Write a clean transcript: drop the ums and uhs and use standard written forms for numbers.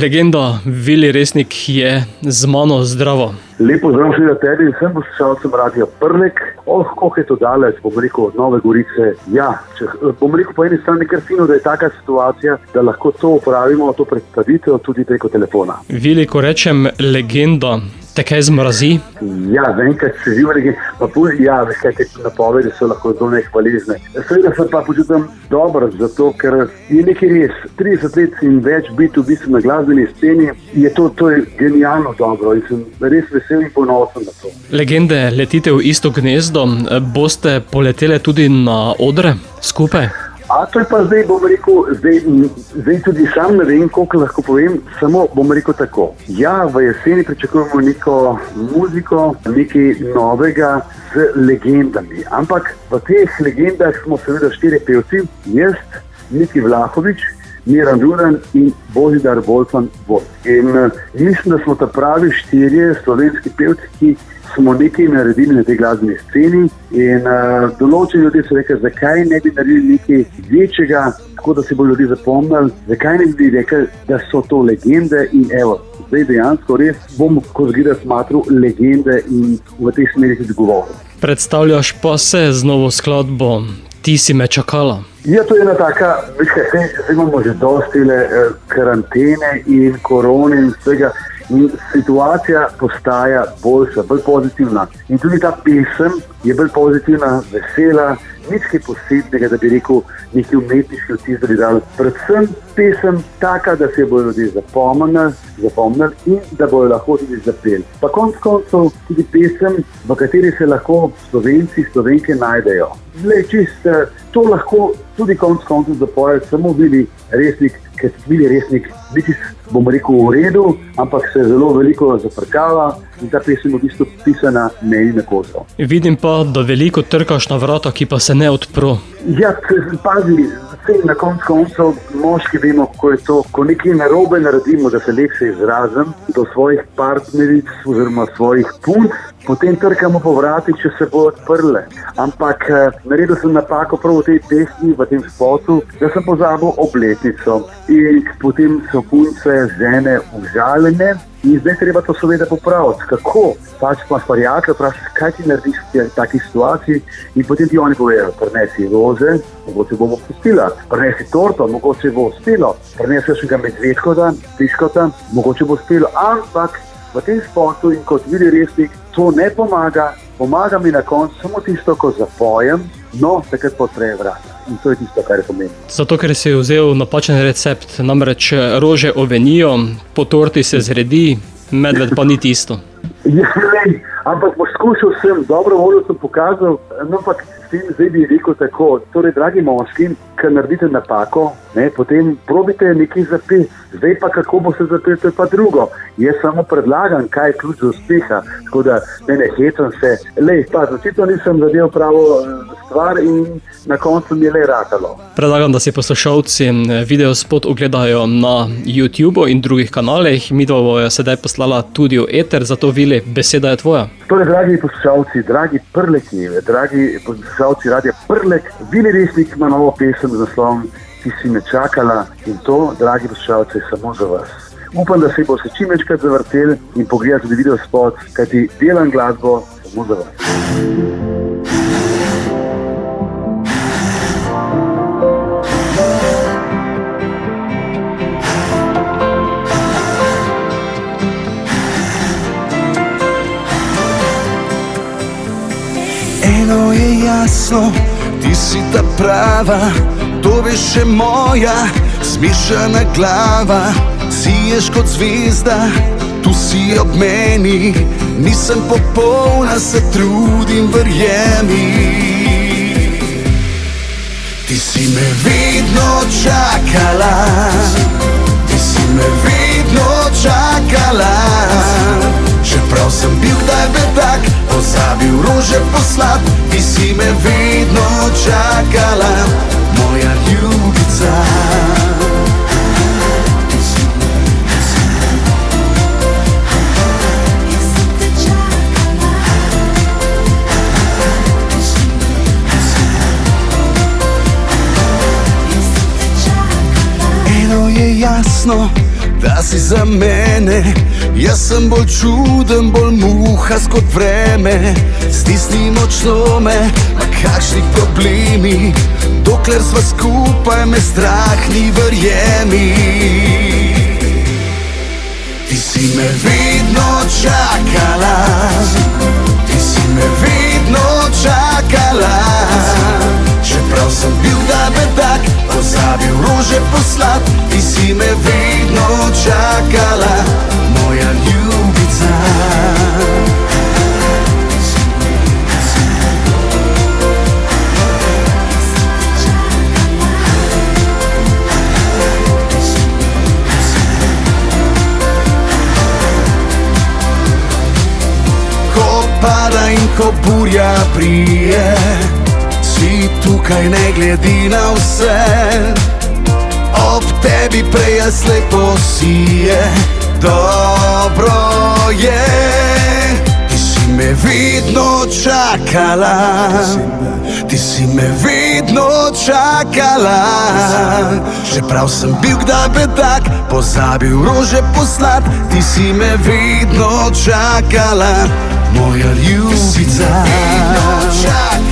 Legenda Vili Resnik je z mano, zdravo. Lepo zdrav seveda tebi in vsem poslušalcem Radia Prlek. Koliko je to daleč, bom rekel, od Nove Gorice. Ja, bom rekel po eni strani kar fino, da je taka situacija, da lahko to upravimo, to predstavitev tudi preko telefona. Vili, ko rečem legenda, te kaj zmrazi? Ja, enkrat se živa legenda, pa poli, ja, veš kaj, te napovedi so lahko zelo nehvaležne. Seveda se pa počutim dobro, zato ker je nekaj res, 30 let in več biti v bistvu na glasbeni sceni, to je genialno dobro in sem res vesel in ponosen na to. Legende, letite v isto gnezdo, boste poletele tudi na odre skupaj? A to je pa zdaj, bom rekel, zdaj tudi sam ne vem, koliko lahko povem, samo bom rekel tako. Ja, v jeseni pričakujemo neko muziko, nekaj novega z legendami, ampak v teh legendah smo seveda 4 pevci, jaz, Miki Vlahovič, Miran Rudan in Božidar Wolfan Volt. In mislim, da smo ta pravi 4 slovenski pevci, ki smo nekaj naredili na tej glasbeni sceni in določeni ljudje so rekli, zakaj ne bi naredili nekaj večjega, tako da si bo ljudi zapomnili, zakaj ne bi rekli, da so to legende in evo, zdaj dejansko res bom kot zgleda smatral legende in v tej smeri tudi govoril. Predstavljaš pa se z novo skladbo Ti si me čakala. Ja, to je ena taka, zdaj imamo že dosti karantene in korone in vsega. In situacija postaja boljša, bolj pozitivna. In tudi ta pesem je bolj pozitivna, vesela, nič kaj posebnega, da bi rekel neki umetniški vtis, da bi dal. Predvsem pesem taka, da se bodo ljudje zapomnili in da bojo lahko tudi zapeli. Pa konec koncev tudi pesem, v kateri se lahko Slovenci, Slovenke najdejo. To lahko tudi konec koncev zapoje samo Vili Resnik, ker Vili Resnik biti, bom rekel, v redu, ampak se zelo veliko zafrkava in ta pesem je v bistvu pisana meni na koso. Vidim pa, da veliko trkaš na vrata, ki pa se ne odpro. Ja, pazi, na koncu moški vemo, kako je to, ko nekaj narobe naredimo, da se lepše izrazim do svojih partneric oziroma svojih punc, potem trkamo po vratih, če se bo odprle. Ampak naredil sem napako prav v tej pesmi, v tem spotu, da sem pozabil obletnico in potem so punce, žene užaljene in zdaj treba to seveda popraviti. Kako? Pač pa prijatelj vprašaš, kaj ti narediš v takih situaciji in potem ti oni povedo, prinesi rože, mogoče bomo pustila, prinesi torto, mogoče bo uspelo, prinesi še ga medvedkota, piškota, mogoče bo uspelo, ampak v tem spotu in kot Vili Resnik to ne pomaga, pomaga mi na koncu samo tisto, ko zapojem, no, takrat potreje vrata. In to je tisto, kar je pomembno. Zato, ker si vzel napačen recept, namreč rože ovenijo, po torti se zredi, medved pa ni tisto. Ja, ne, ampak poskušal sem, dobro voljo sem pokazal, no, ampak zdaj bi rekel tako, torej, dragi moški, ker naredite napako, potem probite nekaj zapeti. Zdaj pa kako bo se zapeti, to je pa drugo. Jaz samo predlagam, kaj je ključ do uspeha, tako da ne hecam se. Očitno nisem zadev pravo stvar in na koncu mi je le ratalo. Predlagam, da si poslušalci video spot ogledajo na YouTubeu in drugih kanalih. Midva bojo sedaj poslala tudi v eter, zato Vili, beseda je tvoja. Torej, dragi poslušalci, dragi Prleki, dragi poslušalci Radia Prlek, Vili Resnik ima novo pesem z naslovom Ti si me čakala in to, dragi poslušalci, samo za vas. Upam, da se bo se čim večkrat zavrtel in pogledal tudi video spot, kajti delam glasbo samo za vas. Eno je jasno, ti si ta prava, to veš še moja zmišana glava. Siješ kot zvezda, tu si ob meni, nisem popolna, se trudim, verjemi. Ti si me vedno čakala, ti si me vedno čakala, čeprav sem bil kdaj bedak, pozabil rože poslat. Ti si me vedno čakala, moja ljubica. Eno je jasno, da si za mene. Jaz sem bolj čuden, bolj muhast kot vreme. Stisni močno me, ma kakšni problemi, dokler sva skupaj, me strah ni, verjemi. Ti si me vedno čakala, ti si me vedno čakala. Čeprav sem bil da bedak, pozabil rože poslat, ti si me vedno čakala, moja ljubica. Ko pada in ko burja prije, si tukaj ne glede na vse. Ob tebi prej jaz lepo si je, dobro je. Ti si me vedno čakala, ti si me vedno čakala. Čeprav sem bil kdaj bedak, pozabil rože poslat, ti si me vedno čakala, moja ljubica. Ti si me vedno čakala,